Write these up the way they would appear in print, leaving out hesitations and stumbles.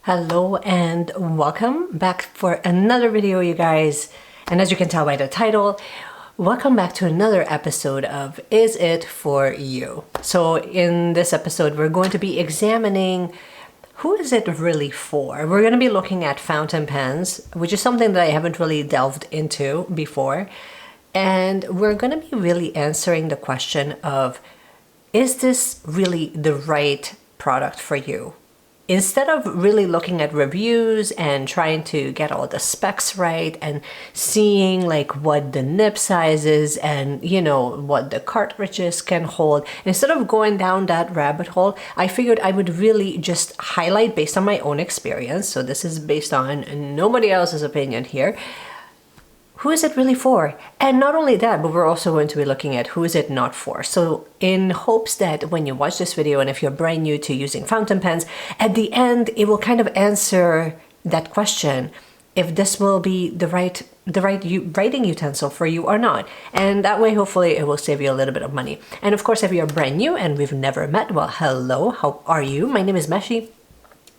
Hello and welcome back for another video, you guys. And as you can tell by the title, welcome back to another episode of Is It For You? So in this episode, we're going to be examining who is it really for? We're going to be looking at fountain pens, which is something that I haven't really delved into before. And we're going to be really answering the question of, is this really the right product for you? Instead of really looking at reviews and trying to get all the specs right and seeing like what the nib size is and what the cartridges can hold, instead of going down that rabbit hole, I figured I would really just highlight based on my own experience. So this is based on nobody else's opinion here. Who is it really for? And not only that, but we're also going to be looking at who is it not for. So in hopes that when you watch this video, and if you're brand new to using fountain pens, at the end, it will kind of answer that question, if this will be the right writing utensil for you or not. And that way, hopefully, it will save you a little bit of money. And of course, if you're brand new and we've never met, well, hello, how are you? My name is Meshi.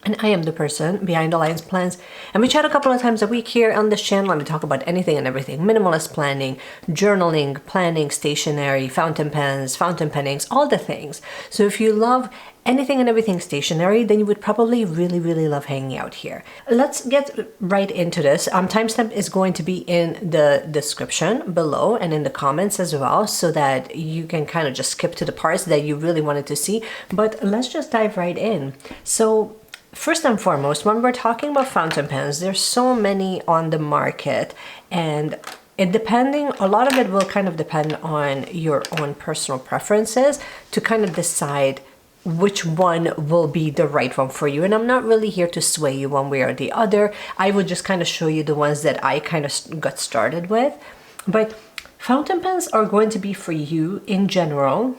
And I am the person behind Alliance Plans. And we chat a couple of times a week here on this channel and we talk about anything and everything. Minimalist planning, journaling, planning, stationery, fountain pens, fountain pennings, all the things. So if you love anything and everything stationery, then you would probably really love hanging out here. Let's get right into this. Timestamp is going to be in the description below and in the comments as well, so that you can kind of just skip to the parts that you really wanted to see. But let's just dive right in. So first and foremost, when we're talking about fountain pens, there's so many on the market, and a lot of it will kind of depend on your own personal preferences to kind of decide which one will be the right one for you. And I'm not really here to sway you one way or the other. I will just kind of show you the ones that I kind of got started with. But fountain pens are going to be for you in general.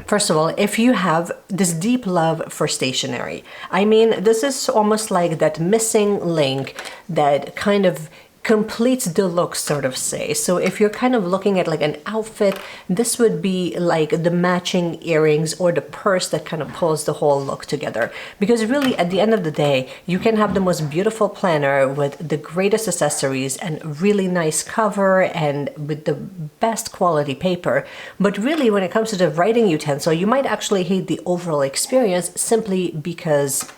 First of all, if you have this deep love for stationery, I mean, this is almost like that missing link that kind of completes the look, sort of say. So if you're kind of looking at like an outfit, this would be like the matching earrings or the purse that kind of pulls the whole look together. Because really, at the end of the day, you can have the most beautiful planner with the greatest accessories and really nice cover and with the best quality paper. But really, when it comes to the writing utensil, you might actually hate the overall experience simply because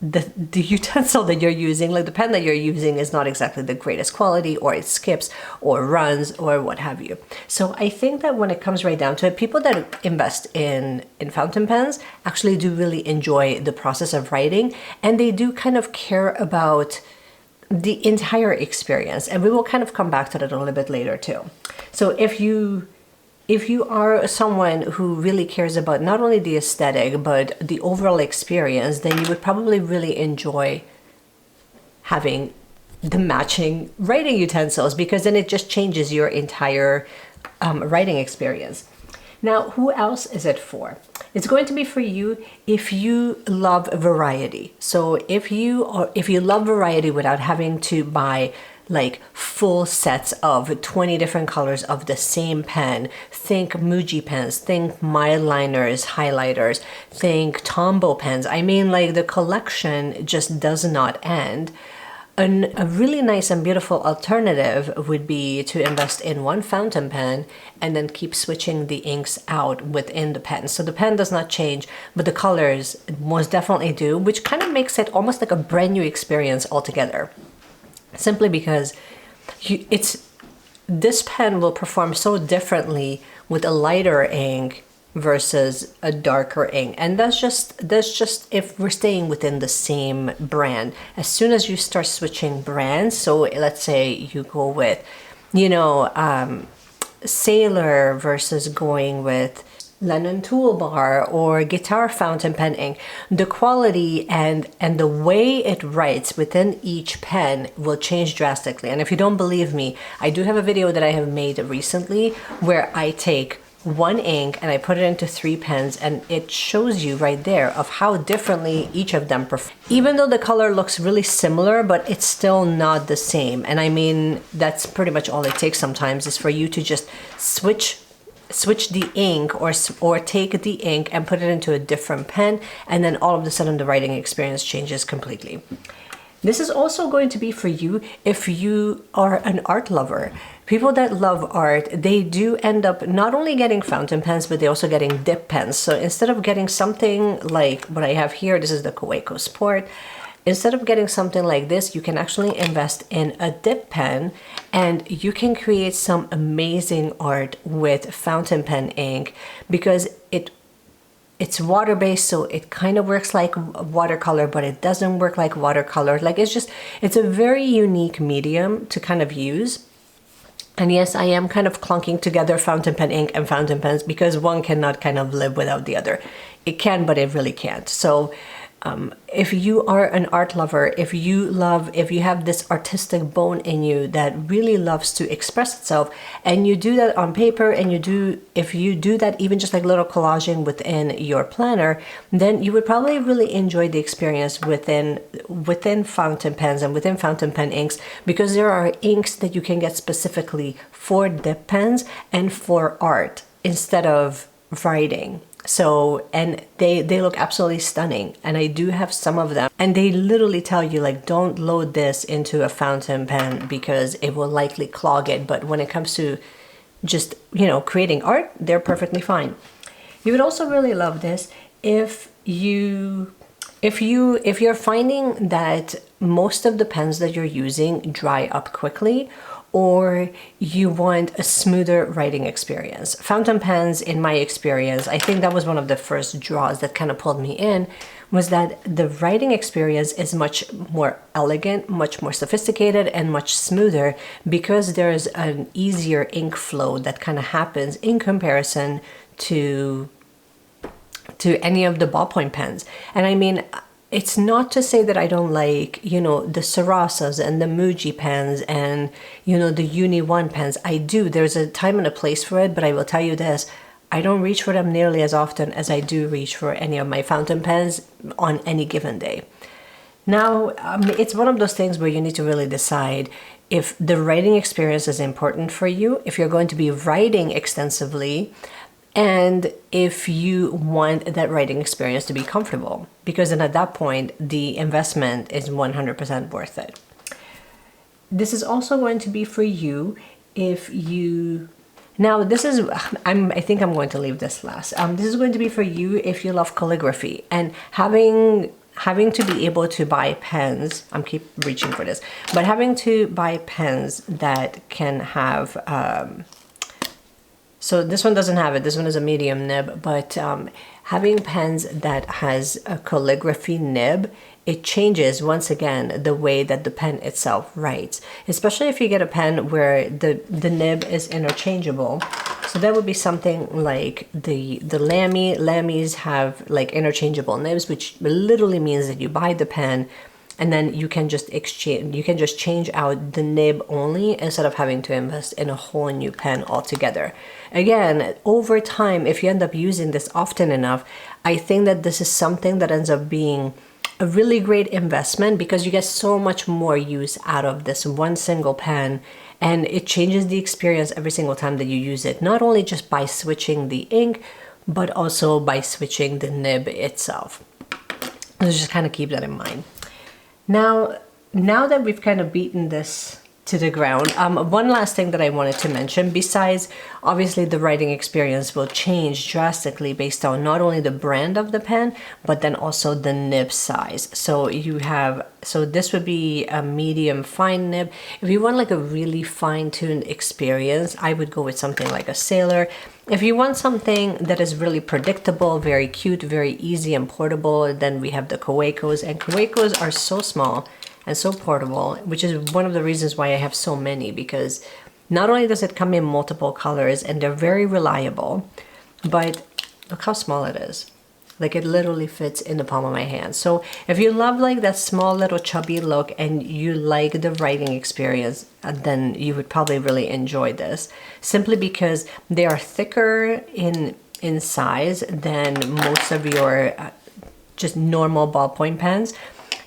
the utensil that you're using, like the pen that you're using, is not exactly the greatest quality, or it skips or runs or what have you. So I think that when it comes right down to it, people that invest in fountain pens actually do really enjoy the process of writing, and they do kind of care about the entire experience. And we will kind of come back to that a little bit later too. So if you are someone who really cares about not only the aesthetic, but the overall experience, then you would probably really enjoy having the matching writing utensils, because then it just changes your entire writing experience. Now, who else is it for? It's going to be for you if you love variety. So if you love variety without having to buy like full sets of 20 different colors of the same pen. Think Muji pens, think mild liners, highlighters, think Tombow pens. I mean, like, the collection just does not end. A really nice and beautiful alternative would be to invest in one fountain pen and then keep switching the inks out within the pen. So the pen does not change, but the colors most definitely do, which kind of makes it almost like a brand new experience altogether. Simply because this pen will perform so differently with a lighter ink versus a darker ink. And that's just if we're staying within the same brand. As soon as you start switching brands, so let's say you go with, Sailor versus going with Lennon Toolbar or Guitar Fountain Pen ink, the quality and the way it writes within each pen will change drastically. And if you don't believe me, I do have a video that I have made recently where I take one ink and I put it into 3 pens, and it shows you right there of how differently each of them perform. Even though the color looks really similar, but it's still not the same. And I mean, that's pretty much all it takes sometimes, is for you to just switch switch the ink or take the ink and put it into a different pen, and then all of a sudden the writing experience changes completely. This is also going to be for you if you are an art lover. People that love art, they do end up not only getting fountain pens, but they're also getting dip pens. So instead of getting something like what I have here, this is the Kaweco Sport. Instead of getting something like this, you can actually invest in a dip pen and you can create some amazing art with fountain pen ink, because it's water-based, so it kind of works like watercolor, but it doesn't work like watercolor. Like it's a very unique medium to kind of use. And yes, I am kind of clunking together fountain pen ink and fountain pens because one cannot kind of live without the other. It can, but it really can't. So if you are an art lover, if you have this artistic bone in you that really loves to express itself, and you do that on paper, and if you do that even just like little collaging within your planner, then you would probably really enjoy the experience within fountain pens and within fountain pen inks, because there are inks that you can get specifically for dip pens and for art instead of writing. So, and they look absolutely stunning, and I do have some of them, and they literally tell you like, don't load this into a fountain pen because it will likely clog it. But when it comes to just, you know, creating art, they're perfectly fine. You would also really love this if you're finding that most of the pens that you're using dry up quickly, or you want a smoother writing experience. Fountain pens, in my experience, I think that was one of the first draws that kind of pulled me in, was that the writing experience is much more elegant, much more sophisticated, and much smoother because there's an easier ink flow that kind of happens in comparison to any of the ballpoint pens. And I mean, it's not to say that I don't like, you know, the Sarasas and the Muji pens and, you know, the Uni 1 pens. I do. There's a time and a place for it, but I will tell you this, I don't reach for them nearly as often as I do reach for any of my fountain pens on any given day. Now, it's one of those things where you need to really decide if the writing experience is important for you, if you're going to be writing extensively, and if you want that writing experience to be comfortable, because then at that point, the investment is 100% worth it. This is also going to be for you if you... Now, this is... I think I'm going to leave this last. This is going to be for you if you love calligraphy, and having to be able to buy pens, I'm keep reaching for this, but having to buy pens that can have... So this one doesn't have it. This one is a medium nib, but having pens that has a calligraphy nib, it changes once again the way that the pen itself writes, especially if you get a pen where the nib is interchangeable. So that would be something like the Lamy. Lamys have like interchangeable nibs, which literally means that you buy the pen and then you can just change out the nib only instead of having to invest in a whole new pen altogether. Again, over time, if you end up using this often enough, I think that this is something that ends up being a really great investment because you get so much more use out of this one single pen, and it changes the experience every single time that you use it, not only just by switching the ink, but also by switching the nib itself. So just kind of keep that in mind. Now that we've kind of beaten this to the ground, one last thing that I wanted to mention, besides obviously the writing experience will change drastically based on not only the brand of the pen, but then also the nib size. So this would be a medium fine nib. If you want like a really fine-tuned experience, I would go with something like a Sailor. If you want something that is really predictable, very cute, very easy and portable, then we have the Kawecos, and Kawecos are so small and so portable, which is one of the reasons why I have so many, because not only does it come in multiple colors and they're very reliable, but look how small it is. Like it literally fits in the palm of my hand. So if you love like that small little chubby look and you like the writing experience, then you would probably really enjoy this, simply because they are thicker in size than most of your just normal ballpoint pens.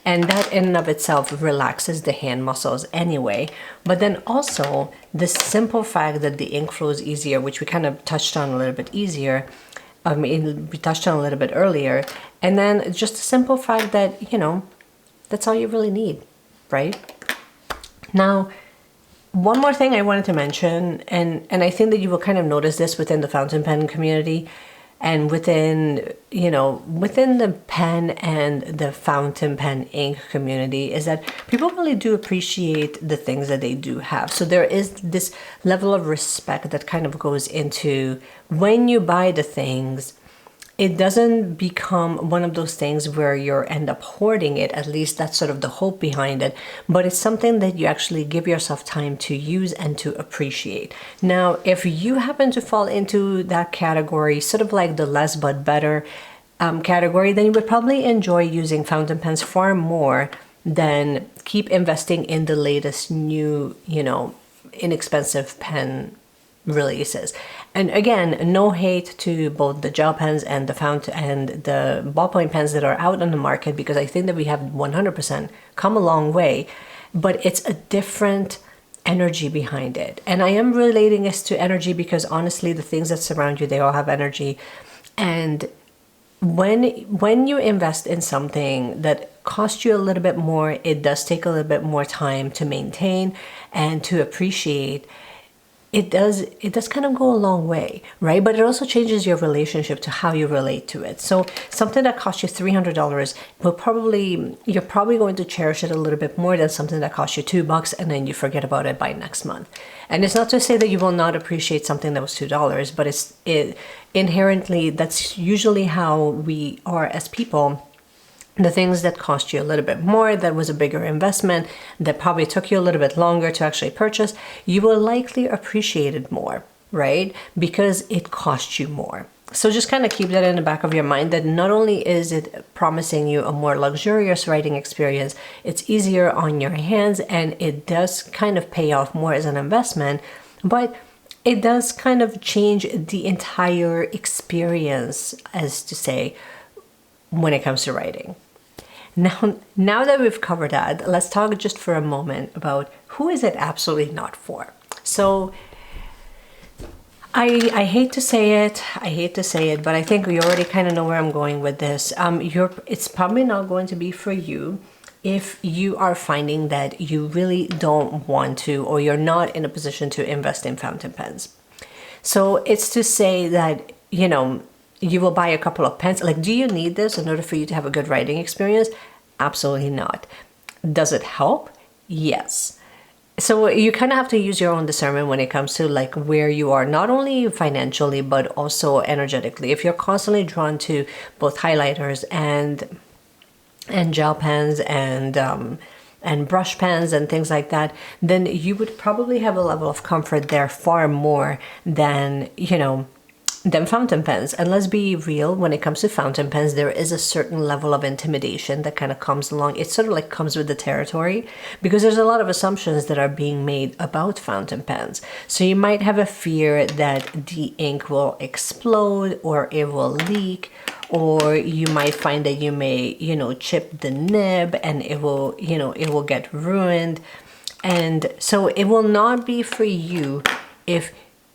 And that in and of itself relaxes the hand muscles anyway. But then also the simple fact that the ink flows easier, which we kind of touched on a little bit easier, we touched on a little bit earlier. And then just the simple fact that, that's all you really need, right? Now, one more thing I wanted to mention, and I think that you will kind of notice this within the fountain pen community and within the pen and the fountain pen ink community, is that people really do appreciate the things that they do have. So there is this level of respect that kind of goes into when you buy the things. It doesn't become one of those things where you end up hoarding it. At least that's sort of the hope behind it. But it's something that you actually give yourself time to use and to appreciate. Now, if you happen to fall into that category, sort of like the less but better category, then you would probably enjoy using fountain pens far more than keep investing in the latest new, inexpensive pen releases. And again, no hate to both the gel pens and the fountain and the ballpoint pens that are out on the market, because I think that we have 100% come a long way, but it's a different energy behind it. And I am relating this to energy because honestly, the things that surround you, they all have energy. And when you invest in something that costs you a little bit more, it does take a little bit more time to maintain and to appreciate. It does kind of go a long way, right? But it also changes your relationship to how you relate to it. So something that costs you $300 you're probably going to cherish it a little bit more than something that costs you $2 and then you forget about it by next month. And it's not to say that you will not appreciate something that was $2, but inherently, that's usually how we are as people. The things that cost you a little bit more, that was a bigger investment, that probably took you a little bit longer to actually purchase, you will likely appreciate it more, right? Because it cost you more. So just kind of keep that in the back of your mind, that not only is it promising you a more luxurious writing experience, it's easier on your hands and it does kind of pay off more as an investment, but it does kind of change the entire experience, as to say, when it comes to writing. Now that we've covered that, let's talk just for a moment about who is it absolutely not for. So I hate to say it, but I think we already kind of know where I'm going with this. It's probably not going to be for you if you are finding that you really don't want to, or you're not in a position to invest in fountain pens. So it's to say that, you will buy a couple of pens. Like, do you need this in order for you to have a good writing experience? Absolutely not. Does it help? Yes. So you kind of have to use your own discernment when it comes to like where you are, not only financially, but also energetically. If you're constantly drawn to both highlighters and gel pens and brush pens and things like that, then you would probably have a level of comfort there far more than, than fountain pens. And let's be real, when it comes to fountain pens, there is a certain level of intimidation that kind of comes along. It sort of like comes with the territory, because there's a lot of assumptions that are being made about fountain pens. So you might have a fear that the ink will explode or it will leak, or you might find that you may, chip the nib and it will, it will get ruined. And so it will not be for you if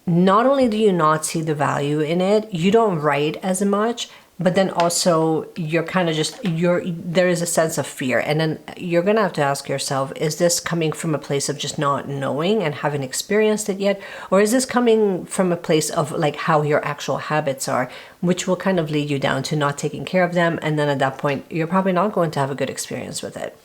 not only do you not see the value in it, you don't write as much, but then also you're kind of there is a sense of fear. And then you're going to have to ask yourself, is this coming from a place of just not knowing and haven't experienced it yet? Or is this coming from a place of like how your actual habits are, which will kind of lead you down to not taking care of them. And then at that point, you're probably not going to have a good experience with it.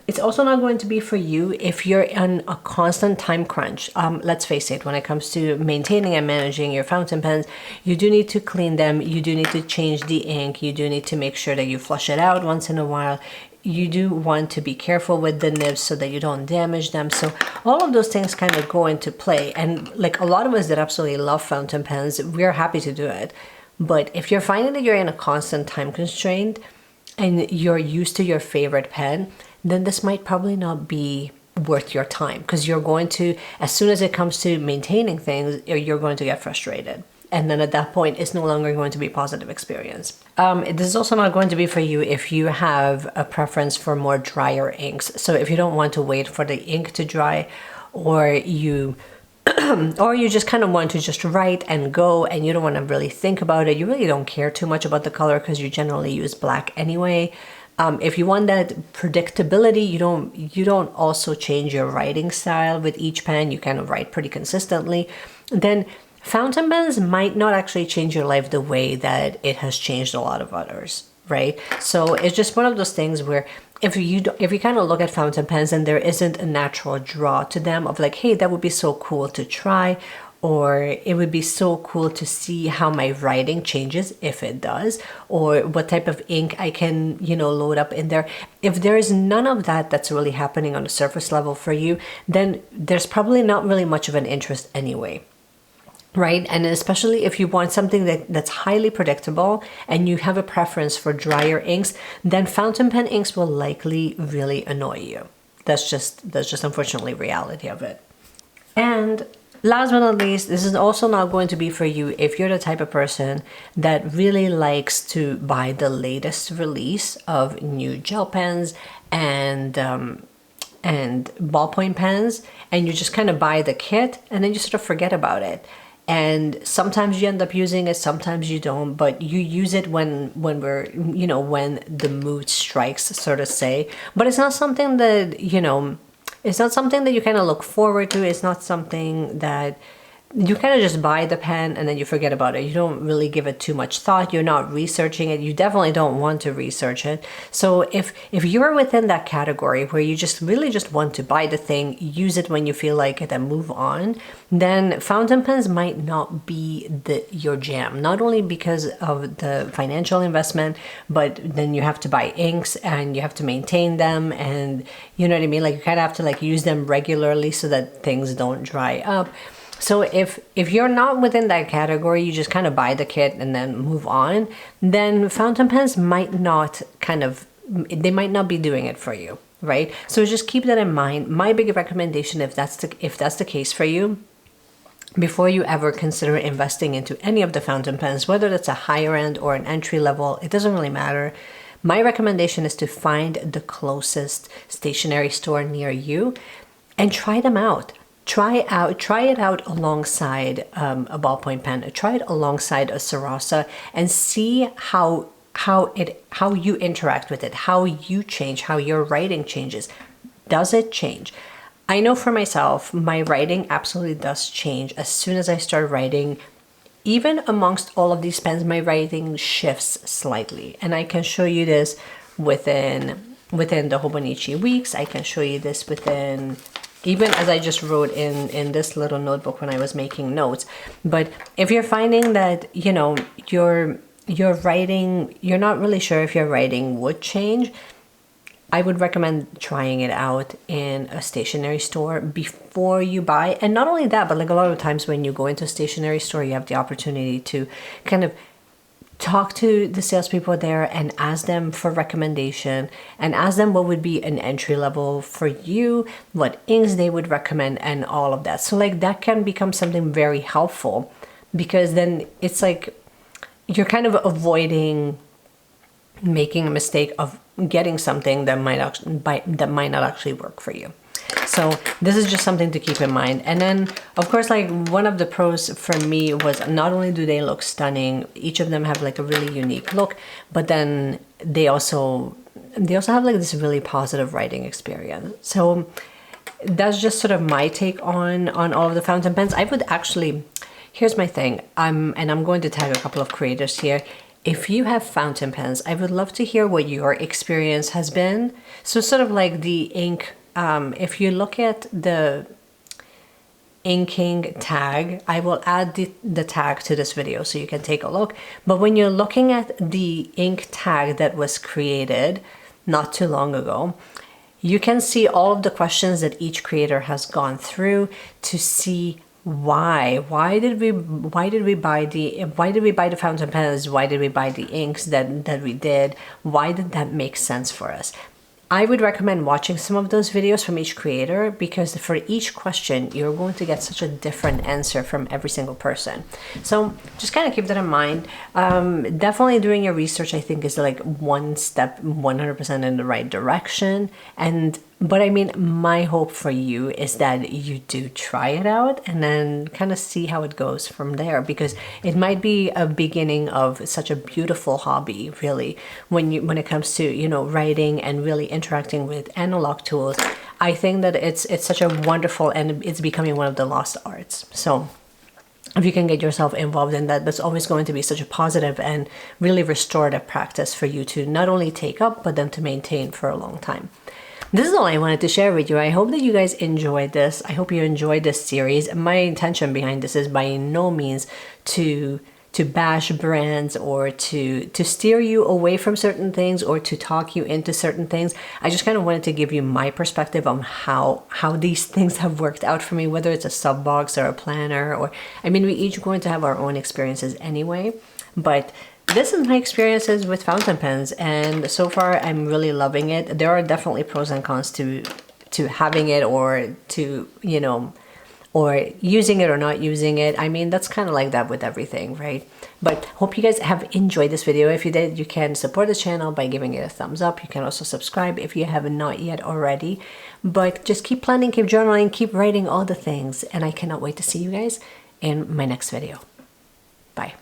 It's also not going to be for you if you're in a constant time crunch. Let's face it, when it comes to maintaining and managing your fountain pens, you do need to clean them, you do need to change the ink, you do need to make sure that you flush it out once in a while. You do want to be careful with the nibs so that you don't damage them. So all of those things kind of go into play. And like a lot of us that absolutely love fountain pens, we're happy to do it. But if you're finding that you're in a constant time constraint and you're used to your favorite pen, then this might probably not be worth your time, because you're going to, as soon as it comes to maintaining things, you're going to get frustrated. and then at that point it's no longer going to be a positive experience. This is also not going to be for you if you have a preference for more drier inks. So if you don't want to wait for the ink to dry, or you or you just kind of want to just write and go, and you don't want to really think about it, you really don't care too much about the color because you generally use black anyway. If you want that predictability, you don't also change your writing style with each pen, you kind of write pretty consistently, then fountain pens might not actually change your life the way that it has changed a lot of others, right? So it's just one of those things where if you kind of look at fountain pens and there isn't a natural draw to them of like, hey, that would be so cool to try, or it would be so cool to see how my writing changes if it does, or what type of ink I can, load up in there. If there is none of that that's really happening on the surface level for you, then there's probably not really much of an interest anyway. Right? And especially if you want something that's highly predictable and you have a preference for drier inks, then fountain pen inks will likely really annoy you. That's just unfortunately reality of it. And last but not least, this is also not going to be for you if you're the type of person that really likes to buy the latest release of new gel pens and ballpoint pens, and you just kind of buy the kit and then you sort of forget about it. And sometimes you end up using it, sometimes you don't, but you use it when when the mood strikes, so to say. But it's not something that, it's not something that you kind of look forward to. It's not something that you kind of just buy the pen and then you forget about it. You don't really give it too much thought. You're not researching it. You definitely don't want to research it. So if you're within that category where you just really just want to buy the thing, use it when you feel like it and move on, then fountain pens might not be your jam. Not only because of the financial investment, but then you have to buy inks and you have to maintain them, and you know what I mean? Like you kind of have to like use them regularly so that things don't dry up. So if you're not within that category, you just kind of buy the kit and then move on, then fountain pens might not they might not be doing it for you, right? So just keep that in mind. My big recommendation, if that's the case for you, before you ever consider investing into any of the fountain pens, whether that's a higher end or an entry level, it doesn't really matter. My recommendation is to find the closest stationery store near you and try them out. Try it out alongside a ballpoint pen. Try it alongside a Sarasa and see how you interact with it, how you change, how your writing changes. Does it change? I know for myself, my writing absolutely does change. As soon as I start writing, even amongst all of these pens, my writing shifts slightly. And I can show you this within the Hobonichi weeks. I can show you this within, even as I just wrote in this little notebook when I was making notes. But if you're finding that, your writing, you're not really sure if your writing would change, I would recommend trying it out in a stationery store before you buy. And not only that, but like a lot of times when you go into a stationery store, you have the opportunity to kind of talk to the salespeople there and ask them for recommendation and ask them what would be an entry level for you, what inks they would recommend, and all of that. So like that can become something very helpful, because then it's like you're kind of avoiding making a mistake of getting something that might not actually work for you. So this is just something to keep in mind. And then of course, like one of the pros for me was not only do they look stunning, each of them have like a really unique look, but then they also have like this really positive writing experience. So that's just sort of my take on all of the fountain pens. I would actually, here's my thing, I'm going to tag a couple of creators here. If you have fountain pens, I would love to hear what your experience has been. So sort of like the ink, if you look at the inking tag, I will add the tag to this video so you can take a look. But when you're looking at the ink tag that was created not too long ago, you can see all of the questions that each creator has gone through to see why did we buy the fountain pens, why did we buy the inks that we did, why did that make sense for us. I would recommend watching some of those videos from each creator, because for each question, you're going to get such a different answer from every single person. So just kind of keep that in mind. Definitely doing your research, I think, is like one step 100% in the right direction. But I mean, my hope for you is that you do try it out and then kind of see how it goes from there, because it might be a beginning of such a beautiful hobby, really, when it comes to, you know, writing and really interacting with analog tools. I think that it's such a wonderful, and it's becoming one of the lost arts. So if you can get yourself involved in that, that's always going to be such a positive and really restorative practice for you to not only take up, but then to maintain for a long time. This is all I wanted to share with you. I hope that you guys enjoyed this. I hope you enjoyed this series. My intention behind this is by no means to bash brands or to steer you away from certain things or to talk you into certain things. I just kind of wanted to give you my perspective on how these things have worked out for me, whether it's a sub box or a planner, or I mean, we each going to have our own experiences anyway, but this is my experiences with fountain pens, and so far I'm really loving it. There are definitely pros and cons to having it, or to, you know, or using it or not using it. I mean, that's kind of like that with everything, right? But hope you guys have enjoyed this video. If you did, you can support the channel by giving it a thumbs up. You can also subscribe if you have not yet already. But just keep planning, keep journaling, keep writing all the things, and I cannot wait to see you guys in my next video. Bye.